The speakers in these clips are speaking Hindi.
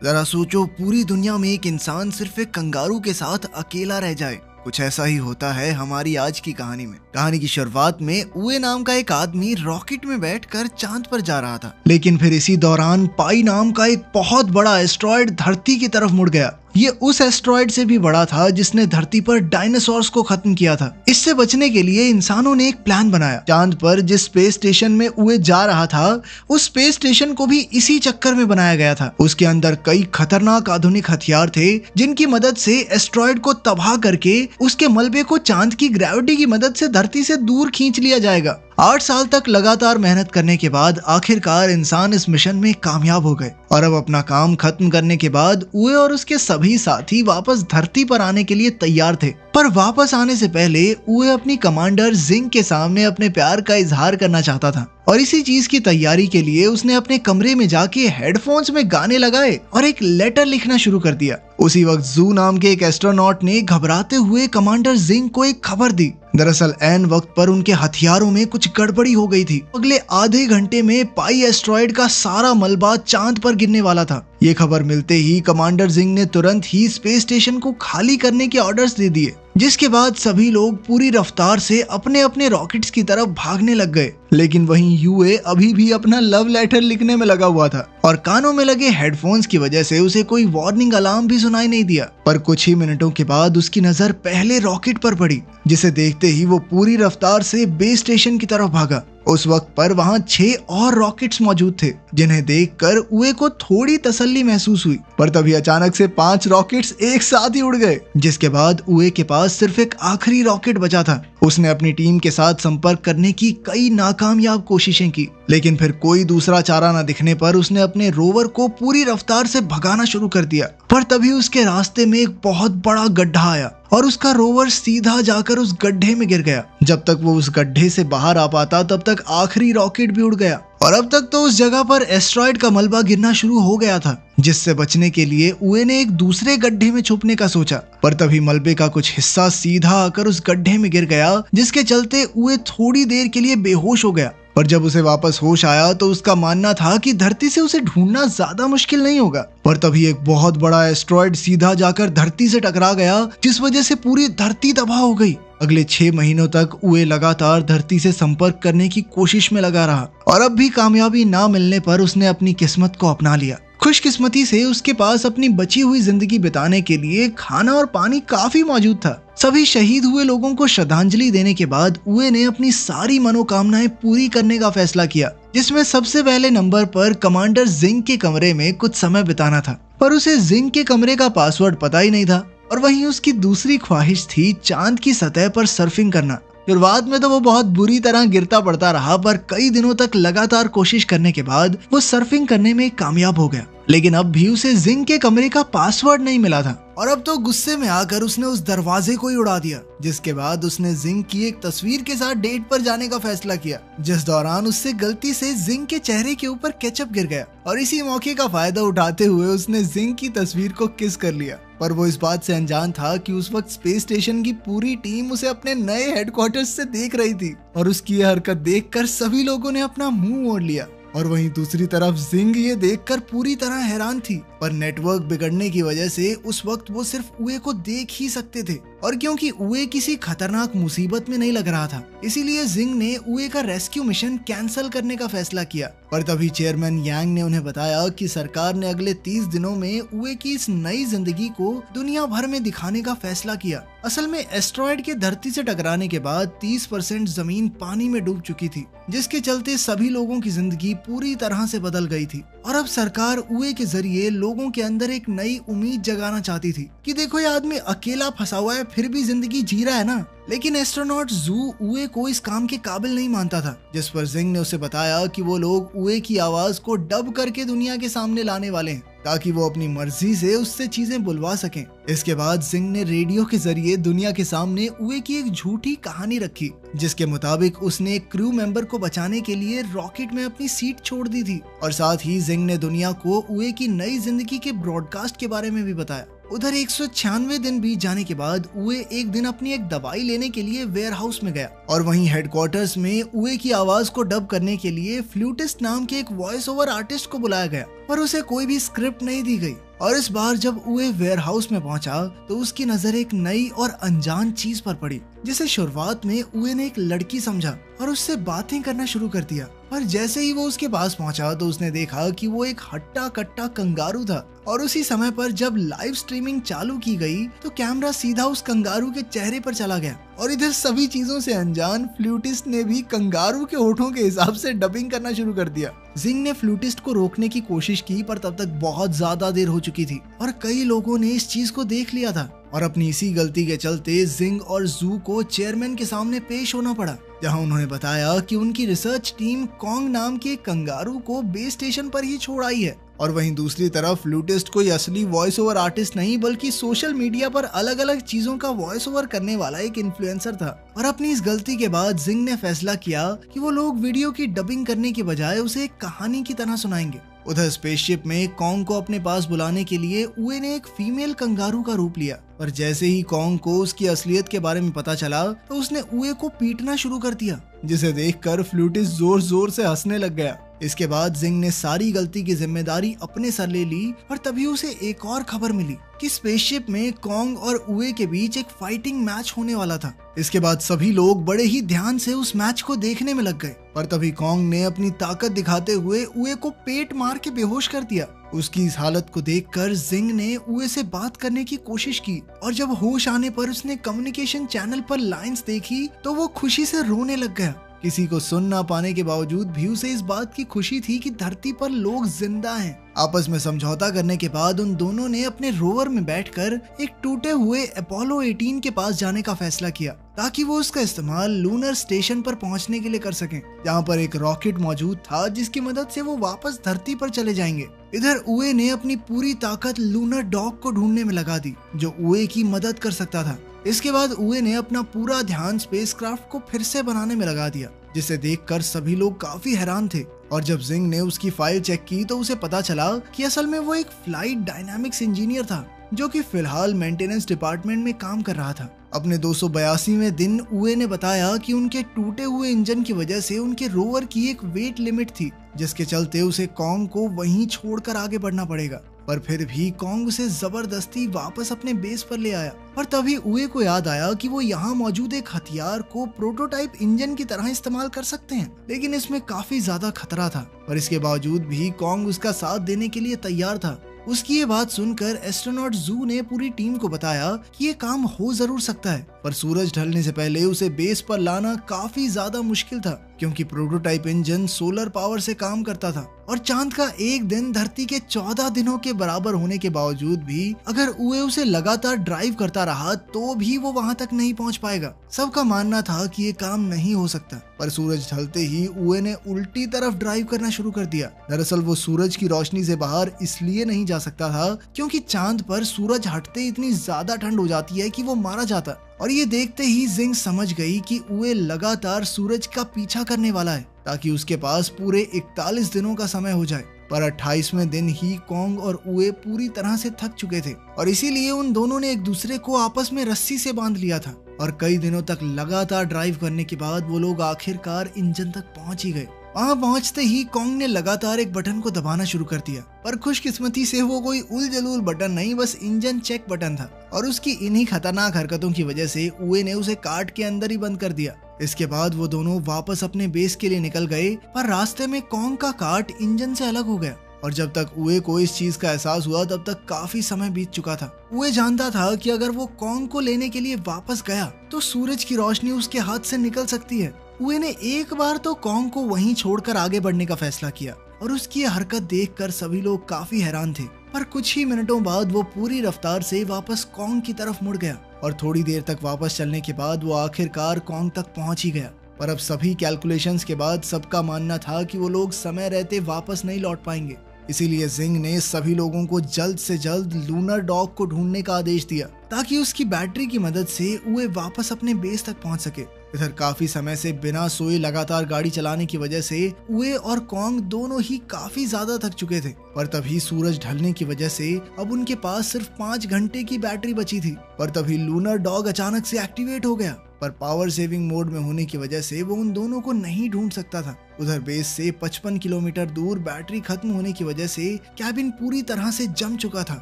जरा सोचो, पूरी दुनिया में एक इंसान सिर्फ एक कंगारू के साथ अकेला रह जाए। कुछ ऐसा ही होता है हमारी आज की कहानी में। कहानी की शुरुआत में उए नाम का एक आदमी रॉकेट में बैठकर चांद पर जा रहा था, लेकिन फिर इसी दौरान पाई नाम का एक बहुत बड़ा एस्ट्रॉयड धरती की तरफ मुड़ गया। ये उस एस्ट्रॉयड से भी बड़ा था जिसने धरती पर डायनासोर्स को खत्म किया था। इससे बचने के लिए इंसानों ने एक प्लान बनाया। चांद पर जिस स्पेस स्टेशन में उए जा रहा था, उस स्पेस स्टेशन को भी इसी चक्कर में बनाया गया था। उसके अंदर कई खतरनाक आधुनिक हथियार थे जिनकी मदद से एस्ट्रॉयड को तबाह करके उसके मलबे को चांद की ग्रेविटी की मदद से धरती से दूर खींच लिया जाएगा। 8 साल तक लगातार मेहनत करने के बाद आखिरकार इंसान इस मिशन में कामयाब हो गए और अब अपना काम खत्म करने के बाद उए और उसके सभी साथी वापस धरती पर आने के लिए तैयार थे। पर वापस आने से पहले उए अपनी कमांडर जिंग के सामने अपने प्यार का इजहार करना चाहता था और इसी चीज की तैयारी के लिए उसने अपने कमरे में जाके हेडफोन्स में गाने लगाए और एक लेटर लिखना शुरू कर दिया। उसी वक्त जू नाम के एक एस्ट्रोनॉट ने घबराते हुए कमांडर जिंग को एक खबर दी। दरअसल ऐन वक्त पर उनके हथियारों में कुछ गड़बड़ी हो गई थी। अगले आधे घंटे में पाई एस्ट्रॉयड का सारा मलबा चांद पर गिरने वाला था। ये खबर मिलते ही कमांडर जिंग ने तुरंत ही स्पेस स्टेशन को खाली करने के ऑर्डर्स दे दिए, जिसके बाद सभी लोग पूरी रफ्तार से अपने अपने रॉकेट्स की तरफ भागने लग गए। लेकिन वहीं यूए अभी भी अपना लव लेटर लिखने में लगा हुआ था और कानों में लगे हेडफोन्स की वजह से उसे कोई वार्निंग अलार्म भी सुनाई नहीं दिया। पर कुछ ही मिनटों के बाद उसकी नजर पहले रॉकेट पर पड़ी, जिसे देखते ही वो पूरी रफ्तार से बेस स्टेशन की तरफ भागा। उस वक्त पर वहां 6 और रॉकेट्स मौजूद थे, जिन्हें देखकर उए को थोड़ी तसल्ली महसूस हुई। पर तभी अचानक से 5 रॉकेट्स एक साथ ही उड़ गए, जिसके बाद उए के पास सिर्फ एक आखिरी रॉकेट बचा था। उसने अपनी टीम के साथ संपर्क करने की कई नाकामयाब कोशिशें की, लेकिन फिर कोई दूसरा चारा न दिखने पर उसने अपने रोवर को पूरी रफ्तार से भगाना शुरू कर दिया। पर तभी उसके रास्ते में एक बहुत बड़ा गड्ढा आया और उसका रोवर सीधा जाकर उस गड्ढे में गिर गया। जब तक वो उस गड्ढे से बाहर आ पाता तब तक आखिरी रॉकेट भी उड़ गया और अब तक तो उस जगह पर एस्ट्रॉयड का मलबा गिरना शुरू हो गया था। जिससे बचने के लिए उए ने एक दूसरे गड्ढे में छुपने का सोचा, पर तभी मलबे का कुछ हिस्सा सीधा आकर उस गड्ढे में गिर गया, जिसके चलते उए थोड़ी देर के लिए बेहोश हो गया। पर जब उसे वापस होश आया तो उसका मानना था कि धरती से उसे ढूंढना ज्यादा मुश्किल नहीं होगा। पर तभी एक बहुत बड़ा एस्ट्रॉयड सीधा जाकर धरती से टकरा गया, जिस वजह से पूरी धरती तबाह हो गई। अगले 6 महीनों तक उए लगातार धरती से संपर्क करने की कोशिश में लगा रहा और अब भी कामयाबी ना मिलने पर उसने अपनी किस्मत को अपना लिया। खुशकिस्मती से उसके पास अपनी बची हुई जिंदगी बिताने के लिए खाना और पानी काफी मौजूद था। सभी शहीद हुए लोगों को श्रद्धांजलि देने के बाद उए ने अपनी सारी मनोकामनाएं पूरी करने का फैसला किया, जिसमें सबसे पहले नंबर पर कमांडर जिंग के कमरे में कुछ समय बिताना था। पर उसे जिंग के कमरे का पासवर्ड पता ही नहीं था और वहीं उसकी दूसरी ख्वाहिश थी चांद की सतह पर सर्फिंग करना। शुरुआत में तो वो बहुत बुरी तरह गिरता पड़ता रहा, पर कई दिनों तक लगातार कोशिश करने के बाद वो सर्फिंग करने में कामयाब हो गया। लेकिन अब भी उसे जिंग के कमरे का पासवर्ड नहीं मिला था और अब तो गुस्से में आकर उसने उस दरवाजे को ही उड़ा दिया, जिसके बाद उसने जिंग की एक तस्वीर के साथ डेट पर जाने का फैसला किया, जिस दौरान उससे गलती से जिंग के चेहरे के ऊपर केचप गिर गया और इसी मौके का फायदा उठाते हुए उसने जिंग की तस्वीर को किस कर लिया। पर वो इस बात से अनजान था कि उस वक्त स्पेस स्टेशन की पूरी टीम उसे अपने नए हेडक्वार्टर्स से देख रही थी और उसकी यह हरकत देखकर सभी लोगों ने अपना मुंह मोड़ लिया। और वहीं दूसरी तरफ जिंग ये देखकर पूरी तरह हैरान थी, पर नेटवर्क बिगड़ने की वजह से उस वक्त वो सिर्फ उए को देख ही सकते थे और क्योंकि उए किसी खतरनाक मुसीबत में नहीं लग रहा था, इसीलिए जिंग ने उए का रेस्क्यू मिशन कैंसिल करने का फैसला किया। पर तभी चेयरमैन यांग ने उन्हें बताया कि सरकार ने अगले 30 दिनों में उए की इस नई जिंदगी को दुनिया भर में दिखाने का फैसला किया। असल में एस्ट्रॉयड के धरती से टकराने के बाद 30% जमीन पानी में डूब चुकी थी, जिसके चलते सभी लोगों की जिंदगी पूरी तरह से बदल गई थी और अब सरकार उए के जरिए लोगों के अंदर एक नई उम्मीद जगाना चाहती थी कि देखो ये आदमी अकेला फंसा हुआ है फिर भी जिंदगी जी रहा है ना। लेकिन एस्ट्रोनॉट जू उए को इस काम के काबिल नहीं मानता था, जिस पर जिंग ने उसे बताया कि वो लोग उए की आवाज को डब करके दुनिया के सामने लाने वाले हैं ताकि वो अपनी मर्जी से उससे चीजें बुलवा सकें। इसके बाद जिंग ने रेडियो के जरिए दुनिया के सामने उए की एक झूठी कहानी रखी, जिसके मुताबिक उसने एक क्रू मेंबर को बचाने के लिए रॉकेट में अपनी सीट छोड़ दी थी और साथ ही जिंग ने दुनिया को उए की नई जिंदगी के ब्रॉडकास्ट के बारे में भी बताया। उधर 196 दिन बीत जाने के बाद उए एक दिन अपनी एक दवाई लेने के लिए वेयर हाउस में गया और वहीं हेडक्वार्टर्स में उए की आवाज को डब करने के लिए फ्लूटिस्ट नाम के एक वॉइस ओवर आर्टिस्ट को बुलाया गया, पर उसे कोई भी स्क्रिप्ट नहीं दी गई और इस बार जब उए वेयरहाउस में पहुंचा तो उसकी नजर एक नई और अनजान चीज पर पड़ी, जिसे शुरुआत में उए ने एक लड़की समझा और उससे बातें करना शुरू कर दिया। पर जैसे ही वो उसके पास पहुंचा तो उसने देखा कि वो एक हट्टा कट्टा कंगारू था। और उसी समय पर जब लाइव स्ट्रीमिंग चालू की गई तो कैमरा सीधा उस कंगारू के चेहरे पर चला गया और इधर सभी चीजों से अनजान फ्लूटिस्ट ने भी कंगारू के होठों के हिसाब से डबिंग करना शुरू कर दिया। जिंग ने फ्लूटिस्ट को रोकने की कोशिश की पर तब तक बहुत ज्यादा देर हो चुकी थी और कई लोगों ने इस चीज को देख लिया था और अपनी इसी गलती के चलते जिंग और जू को चेयरमैन के सामने पेश होना पड़ा, जहां उन्होंने बताया कि उनकी रिसर्च टीम कॉन्ग नाम के कंगारू को बेस स्टेशन पर ही छोड़ आई है। और वहीं दूसरी तरफ फ्लूटिस्ट कोई असली वॉइस ओवर आर्टिस्ट नहीं बल्कि सोशल मीडिया पर अलग अलग चीजों का वॉइस ओवर करने वाला एक इन्फ्लुएंसर था। और अपनी इस गलती के बाद जिंग ने फैसला किया कि वो लोग वीडियो की डबिंग करने के बजाय उसे एक कहानी की तरह सुनाएंगे। उधर स्पेसशिप में कॉन्ग को अपने पास बुलाने के लिए उए ने एक फीमेल कंगारू का रूप लिया, पर जैसे ही कॉन्ग को उसकी असलियत के बारे में पता चला तो उसने उए को पीटना शुरू कर दिया, जिसे देखकर फ्लूटिस्ट जोर जोर से हंसने लग गया। इसके बाद जिंग ने सारी गलती की जिम्मेदारी अपने सर ले ली और तभी उसे एक और खबर मिली कि स्पेसशिप में कॉन्ग और उए के बीच एक फाइटिंग मैच होने वाला था। इसके बाद सभी लोग बड़े ही ध्यान से उस मैच को देखने में लग गए, पर तभी कॉन्ग ने अपनी ताकत दिखाते हुए उए को पेट मार के बेहोश कर दिया। उसकी इस हालत को देखकर जिंग ने उए से बात करने की कोशिश की और जब होश आने पर उसने कम्युनिकेशन चैनल पर लाइंस देखी तो वो खुशी से रोने लग गया। किसी को सुन ना पाने के बावजूद भी उसे इस बात की खुशी थी कि धरती पर लोग जिंदा हैं। आपस में समझौता करने के बाद उन दोनों ने अपने रोवर में बैठकर एक टूटे हुए अपोलो 18 के पास जाने का फैसला किया ताकि वो उसका इस्तेमाल लूनर स्टेशन पर पहुंचने के लिए कर सकें, जहां पर एक रॉकेट मौजूद था जिसकी मदद से वो वापस धरती पर चले जाएंगे। इधर उए ने अपनी पूरी ताकत लूनर डॉग को ढूंढने में लगा दी जो उए की मदद कर सकता था। इसके बाद उए ने अपना पूरा ध्यान स्पेसक्राफ्ट को फिर से बनाने में लगा दिया, जिसे देखकर सभी लोग काफी हैरान थे। और जब जिंग ने उसकी फाइल चेक की तो उसे पता चला कि असल में वो एक फ्लाइट डायनामिक्स इंजीनियर था जो कि फिलहाल मेंटेनेंस डिपार्टमेंट में काम कर रहा था। अपने 282वें दिन उए ने बताया कि उनके टूटे हुए इंजन की वजह से उनके रोवर की एक वेट लिमिट थी, जिसके चलते उसे कॉन्ग को वहीं छोड़कर आगे बढ़ना पड़ेगा। पर फिर भी कॉन्ग उसे जबरदस्ती वापस अपने बेस पर ले आया। पर तभी उए को याद आया कि वो यहाँ मौजूद एक हथियार को प्रोटोटाइप इंजन की तरह इस्तेमाल कर सकते हैं, लेकिन इसमें काफी ज्यादा खतरा था। पर इसके बावजूद भी कॉन्ग उसका साथ देने के लिए तैयार था। उसकी ये बात सुनकर एस्ट्रोनॉट जू ने पूरी टीम को बताया कि ये काम हो जरूर सकता है, पर सूरज ढलने से पहले उसे बेस पर लाना काफी ज्यादा मुश्किल था, क्योंकि प्रोटोटाइप इंजन सोलर पावर से काम करता था और चांद का एक दिन धरती के 14 दिनों के बराबर होने के बावजूद भी अगर उए उसे लगातार ड्राइव करता रहा तो भी वो वहां तक नहीं पहुंच पाएगा। सबका मानना था कि ये काम नहीं हो सकता, पर सूरज ढलते ही उए ने उल्टी तरफ ड्राइव करना शुरू कर दिया। दरअसल वो सूरज की रोशनी से बाहर इसलिए नहीं जा सकता था क्योंकि चांद पर सूरज हटते इतनी ज्यादा ठंड हो जाती है कि वो मारा जाता। और ये देखते ही जिंग समझ गई कि उए लगातार सूरज का पीछा करने वाला है ताकि उसके पास पूरे 41 दिनों का समय हो जाए। पर 28वें दिन ही कॉन्ग और उए पूरी तरह से थक चुके थे और इसीलिए उन दोनों ने एक दूसरे को आपस में रस्सी से बांध लिया था। और कई दिनों तक लगातार ड्राइव करने के बाद वो लोग आखिरकार इंजन तक पहुंच ही गए। वहां पहुंचते ही कॉन्ग ने लगातार एक बटन को दबाना शुरू कर दिया, पर खुशकिस्मती से वो कोई उल जलूल बटन नहीं, बस इंजन चेक बटन था। और उसकी इन्हीं खतरनाक हरकतों की वजह से उए ने उसे काट के अंदर ही बंद कर दिया। इसके बाद वो दोनों वापस अपने बेस के लिए निकल गए, पर रास्ते में कॉन्ग का काट इंजन से अलग हो गया। और जब तक उए को इस चीज का एहसास हुआ तब तक काफी समय बीत चुका था। उए जानता था कि अगर वो कॉन्ग को लेने के लिए वापस गया तो सूरज की रोशनी उसके हाथ से निकल सकती है। उए ने एक बार तो कॉन्ग को वहीं छोड़कर आगे बढ़ने का फैसला किया और उसकी ये हरकत देखकर सभी लोग काफी हैरान थे। पर कुछ ही मिनटों बाद वो पूरी रफ्तार से वापस कॉन्ग की तरफ मुड़ गया और थोड़ी देर तक वापस चलने के बाद वो आखिरकार कॉन्ग तक पहुंच ही गया। पर अब सभी कैलकुलेशंस के बाद सबका मानना था कि वो लोग समय रहते वापस नहीं लौट पाएंगे। इसीलिए जिंग ने सभी लोगों को जल्द से जल्द लूनर डॉग को ढूंढने का आदेश दिया ताकि उसकी बैटरी की मदद से उए वापस अपने बेस तक पहुंच सके। इधर काफी समय से बिना सोए लगातार गाड़ी चलाने की वजह से उए और कॉन्ग दोनों ही काफी ज्यादा थक चुके थे। पर तभी सूरज ढलने की वजह से अब उनके पास सिर्फ 5 घंटे की बैटरी बची थी। पर तभी लूनर डॉग अचानक से एक्टिवेट हो गया पर पावर सेविंग मोड में होने की वजह से वो उन दोनों को नहीं ढूंढ सकता था। उधर बेस से 55 किलोमीटर दूर बैटरी खत्म होने की वजह से कैबिन पूरी तरह से जम चुका था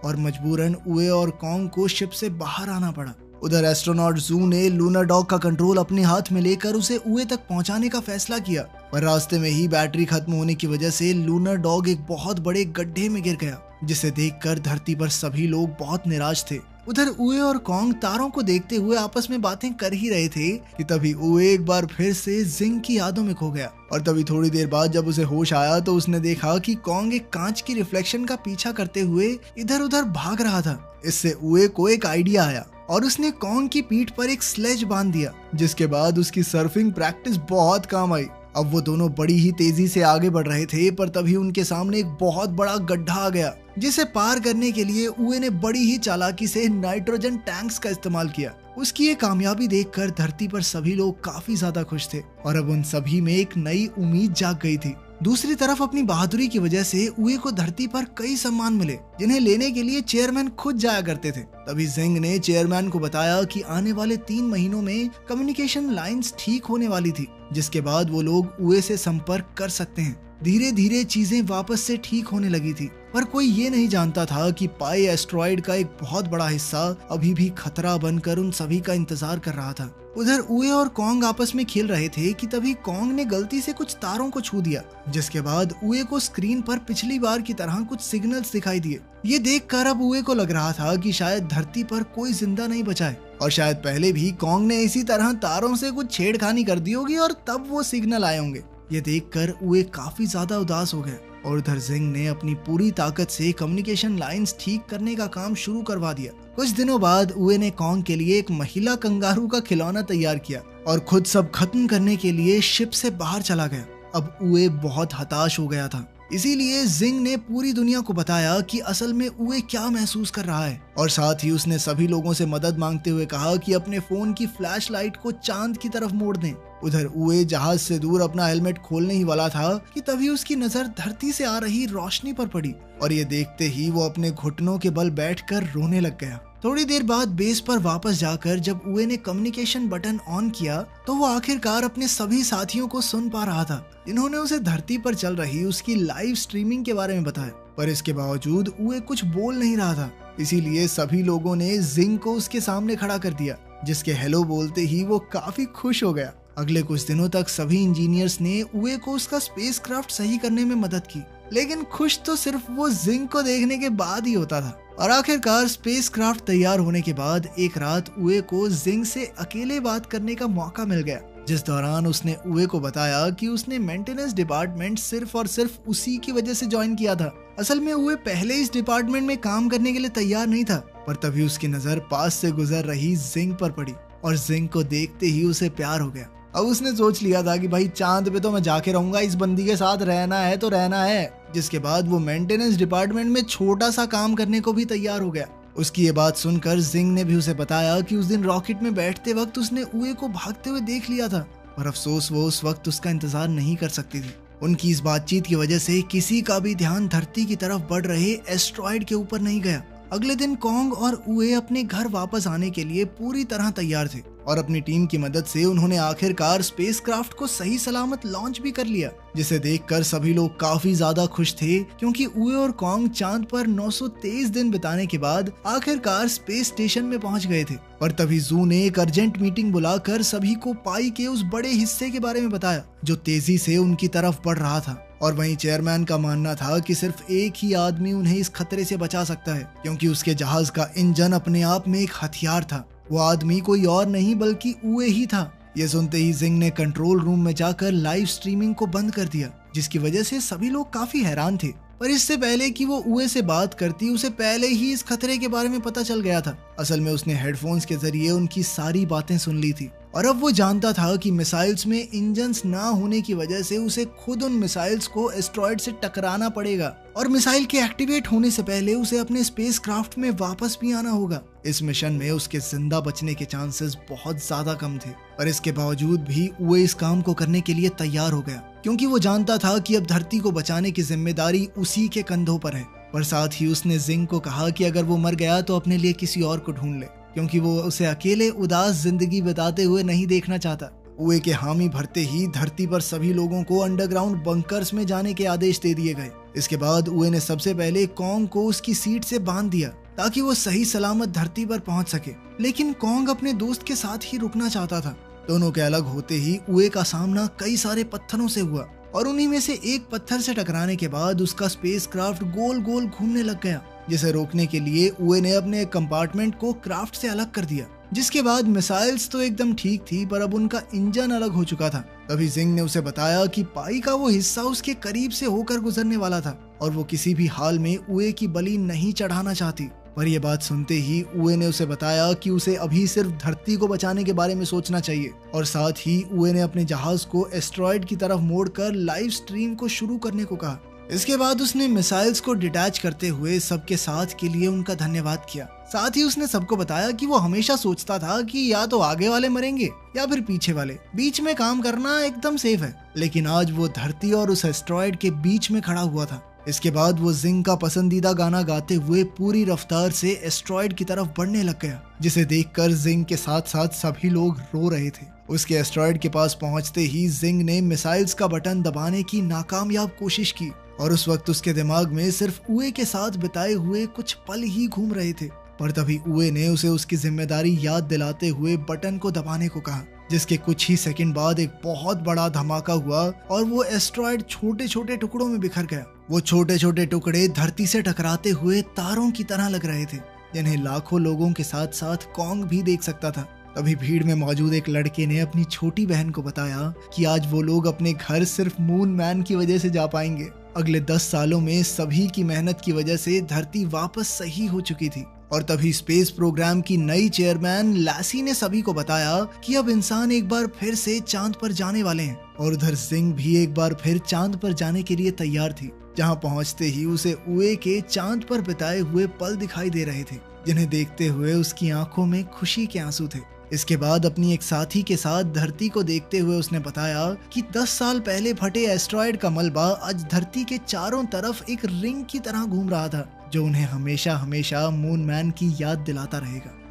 और मजबूरन उए और कॉन्ग को शिप से बाहर आना पड़ा। उधर एस्ट्रोनॉट जू ने लूनर डॉग का कंट्रोल अपने हाथ में लेकर उसे उए तक पहुंचाने का फैसला किया, पर रास्ते में ही बैटरी खत्म होने की वजह से लूनर डॉग एक बहुत बड़े गड्ढे में गिर गया, जिसे देखकर धरती पर सभी लोग बहुत निराश थे। उधर उए और कॉन्ग तारों को देखते हुए आपस में बातें कर ही रहे थे कि तभी उए एक बार फिर से जिंग की यादों में खो गया और तभी थोड़ी देर बाद जब उसे होश आया तो उसने देखा कि कॉन्ग एक कांच की रिफ्लेक्शन का पीछा करते हुए इधर उधर भाग रहा था। इससे उए को एक आइडिया आया और उसने कॉन्ग की पीठ पर एक स्लेज बांध दिया, जिसके बाद उसकी सर्फिंग प्रैक्टिस बहुत काम आई। अब वो दोनों बड़ी ही तेजी से आगे बढ़ रहे थे, पर तभी उनके सामने एक बहुत बड़ा गड्ढा आ गया, जिसे पार करने के लिए उए ने बड़ी ही चालाकी से नाइट्रोजन टैंक्स का इस्तेमाल किया। उसकी ये कामयाबी देखकर धरती पर सभी लोग काफी ज्यादा खुश थे और अब उन सभी में एक नई उम्मीद जाग गई थी। दूसरी तरफ अपनी बहादुरी की वजह से उए को धरती पर कई सम्मान मिले, जिन्हें लेने के लिए चेयरमैन खुद जाया करते थे। तभी जिंग ने चेयरमैन को बताया कि आने वाले 3 महीनों में कम्युनिकेशन लाइंस ठीक होने वाली थी, जिसके बाद वो लोग उए से संपर्क कर सकते हैं। धीरे धीरे चीजें वापस से ठीक होने लगी थी, पर कोई ये नहीं जानता था कि पाई एस्ट्रॉइड का एक बहुत बड़ा हिस्सा अभी भी खतरा बनकर उन सभी का इंतजार कर रहा था। उधर उए और कॉन्ग आपस में खेल रहे थे कि तभी कॉन्ग ने गलती से कुछ तारों को छू दिया, जिसके बाद उए को स्क्रीन पर पिछली बार की तरह कुछ सिग्नल्स दिखाई दिए। ये देखकर अब उए को लग रहा था कि शायद धरती पर कोई जिंदा नहीं बचा है और शायद पहले भी कॉन्ग ने इसी तरह तारों से कुछ छेड़खानी कर दी होगी और तब वो सिग्नल आए होंगे। ये देखकर उए काफी ज्यादा उदास हो गया और उधर जिंग ने अपनी पूरी ताकत से कम्युनिकेशन लाइंस ठीक करने का काम शुरू करवा दिया। कुछ दिनों बाद उए ने कॉन्ग के लिए एक महिला कंगारू का खिलौना तैयार किया और खुद सब खत्म करने के लिए शिप से बाहर चला गया। अब उए बहुत हताश हो गया था, इसीलिए जिंग ने पूरी दुनिया को बताया कि असल में उए क्या महसूस कर रहा है और साथ ही उसने सभी लोगों से मदद मांगते हुए कहा कि अपने फोन की फ्लैश लाइट को चांद की तरफ मोड़ दें। उधर उए जहाज से दूर अपना हेलमेट खोलने ही वाला था कि तभी उसकी नजर धरती से आ रही रोशनी पर पड़ी और ये देखते ही वो अपने घुटनों के बल बैठकर रोने लग गया। थोड़ी देर बाद बेस पर वापस जाकर जब उए ने कम्युनिकेशन बटन ऑन किया तो वो आखिरकार अपने सभी साथियों को सुन पा रहा था, जिन्होंने उसे धरती पर चल रही उसकी लाइव स्ट्रीमिंग के बारे में बताया। पर इसके बावजूद उए कुछ बोल नहीं रहा था, इसीलिए सभी लोगों ने जिंग को उसके सामने खड़ा कर दिया, जिसके हेलो बोलते ही वो काफी खुश हो गया। अगले कुछ दिनों तक सभी इंजीनियर्स ने उए को उसका स्पेसक्राफ्ट सही करने में मदद की, लेकिन खुश तो सिर्फ वो जिंग को देखने के बाद ही होता था। और आखिरकार स्पेसक्राफ्ट तैयार होने के बाद एक रात उए को जिंग से अकेले बात करने का मौका मिल गया, जिस दौरान उसने उए को बताया कि उसने मेंटेनेंस डिपार्टमेंट सिर्फ और सिर्फ उसी की वजह से ज्वाइन किया था। असल में उए पहले इस डिपार्टमेंट में काम करने के लिए तैयार नहीं था, पर तभी उसकी नजर पास से गुजर रही जिंग पर पड़ी और जिंग को देखते ही उसे प्यार हो गया। अब उसने सोच लिया था कि भाई चांद पे तो मैं जाके रहूंगा, इस बंदी के साथ रहना है तो रहना है। जिसके बाद वो मेंटेनेंस डिपार्टमेंट में छोटा सा काम करने को भी तैयार हो गया। उसकी ये बात सुनकर जिंग ने भी उसे बताया कि उस दिन रॉकेट में बैठते वक्त उसने उए को भागते हुए देख लिया था, पर अफसोस वो उस वक्त उसका इंतजार नहीं कर सकती थी। उनकी इस बातचीत की वजह से किसी का भी ध्यान धरती की तरफ बढ़ रहे एस्ट्रॉइड के ऊपर नहीं गया। अगले दिन कॉन्ग और उए अपने घर वापस आने के लिए पूरी तरह तैयार थे और अपनी टीम की मदद से उन्होंने आखिरकार स्पेसक्राफ्ट को सही सलामत लॉन्च भी कर लिया, जिसे देखकर सभी लोग काफी ज्यादा खुश थे, क्योंकि उए और कॉन्ग चांद पर 923 दिन बिताने के बाद आखिरकार स्पेस स्टेशन में पहुंच गए थे। पर तभी जू ने एक अर्जेंट मीटिंग बुलाकर सभी को पाई के उस बड़े हिस्से के बारे में बताया जो तेजी से उनकी तरफ बढ़ रहा था। और वहीं चेयरमैन का मानना था कि सिर्फ एक ही आदमी उन्हें इस खतरे से बचा सकता है, क्योंकि उसके जहाज का इंजन अपने आप में एक हथियार था। वो आदमी कोई और नहीं बल्कि उए ही था। ये सुनते ही जिंग ने कंट्रोल रूम में जाकर लाइव स्ट्रीमिंग को बंद कर दिया, जिसकी वजह से सभी लोग काफी हैरान थे। पर इससे पहले कि वो उए से बात करती, उसे पहले ही इस खतरे के बारे में पता चल गया था। असल में उसने हेडफोन्स के जरिए उनकी सारी बातें सुन ली थी और अब वो जानता था कि मिसाइल्स में इंजन्स ना होने की वजह से उसे खुद उन मिसाइल्स को एस्ट्रॉइड से टकराना पड़ेगा और मिसाइल के एक्टिवेट होने से पहले उसे अपने स्पेसक्राफ्ट में वापस भी आना होगा। इस मिशन में उसके जिंदा बचने के चांसेस बहुत ज्यादा कम थे, पर इसके बावजूद भी उए इस काम को करने के लिए तैयार हो गया, क्योंकि वो जानता था कि अब धरती को बचाने की जिम्मेदारी उसी के कंधों पर है। पर साथ ही उसने जिंग को कहा कि अगर वो मर गया तो अपने लिए किसी और को ढूंढ ले। क्योंकि वो उसे अकेले उदास जिंदगी बिताते हुए नहीं देखना चाहता। उए के हामी भरते ही धरती पर सभी लोगों को अंडरग्राउंड बंकर्स में जाने के आदेश दे दिए गए। इसके बाद उए ने सबसे पहले कॉन्ग को उसकी सीट से बांध दिया ताकि वो सही सलामत धरती पर पहुंच सके, लेकिन कॉन्ग अपने दोस्त के साथ ही रुकना चाहता था। दोनों के अलग होते ही उए का सामना कई सारे पत्थरों से हुआ और उन्हीं में से एक पत्थर से टकराने के बाद उसका स्पेसक्राफ्ट गोल गोल घूमने लग गया, जिसे रोकने के लिए उए ने अपने कंपार्टमेंट को क्राफ्ट से अलग कर दिया। जिसके बाद मिसाइल्स तो एकदम ठीक थी, पर अब उनका इंजन अलग हो चुका था। तभी जिंग ने उसे बताया कि पाई का वो हिस्सा उसके करीब से होकर गुजरने वाला था और वो किसी भी हाल में उए की बलि नहीं चढ़ाना चाहती। पर यह बात सुनते ही उए ने उसे बताया कि उसे अभी सिर्फ धरती को बचाने के बारे में सोचना चाहिए और साथ ही उए ने अपने जहाज को एस्ट्रॉयड की तरफ मोड़कर लाइव स्ट्रीम को शुरू करने को कहा। इसके बाद उसने मिसाइल्स को डिटैच करते हुए सबके साथ के लिए उनका धन्यवाद किया। साथ ही उसने सबको बताया कि वो हमेशा सोचता था कि या तो आगे वाले मरेंगे या फिर पीछे वाले, बीच में काम करना एकदम सेफ है, लेकिन आज वो धरती और उस एस्ट्रॉयड के बीच में खड़ा हुआ था। इसके बाद वो जिंग का पसंदीदा गाना गाते हुए पूरी रफ्तार से एस्ट्रॉयड की तरफ बढ़ने लग गया, जिसे देखकर जिंग के साथ साथ सभी लोग रो रहे थे। उसके एस्ट्रॉयड के पास पहुंचते ही जिंग ने मिसाइल्स का बटन दबाने की नाकामयाब कोशिश की और उस वक्त उसके दिमाग में सिर्फ उए के साथ बिताए हुए कुछ पल ही घूम रहे थे। पर तभी उए ने उसे उसकी जिम्मेदारी याद दिलाते हुए बटन को दबाने को कहा, जिसके कुछ ही सेकंड बाद एक बहुत बड़ा धमाका हुआ और वो एस्ट्रॉयड छोटे छोटे टुकड़ों में बिखर गया। वो छोटे छोटे टुकड़े धरती से टकराते हुए तारों की तरह लग रहे थे, जिन्हें लाखों लोगों के साथ साथ कॉन्ग भी देख सकता था। तभी भीड़ में मौजूद एक लड़के ने अपनी छोटी बहन को बताया कि आज वो लोग अपने घर सिर्फ मून मैन की वजह से जा पाएंगे। अगले 10 सालों में सभी की मेहनत की वजह से धरती वापस सही हो चुकी थी और तभी स्पेस प्रोग्राम की नई चेयरमैन लैसी ने सभी को बताया कि अब इंसान एक बार फिर से चांद पर जाने वाले हैं और उधर जिंग भी एक बार फिर चांद पर जाने के लिए तैयार थी, जहां पहुंचते ही उसे उए के चांद पर बिताए हुए पल दिखाई दे रहे थे, जिन्हें देखते हुए उसकी आंखों में खुशी के आंसू थे। इसके बाद अपनी एक साथी के साथ धरती को देखते हुए उसने बताया कि 10 साल पहले फटे एस्ट्रॉयड का मलबा आज धरती के चारों तरफ एक रिंग की तरह घूम रहा था, जो उन्हें हमेशा हमेशा मून मैन की याद दिलाता रहेगा।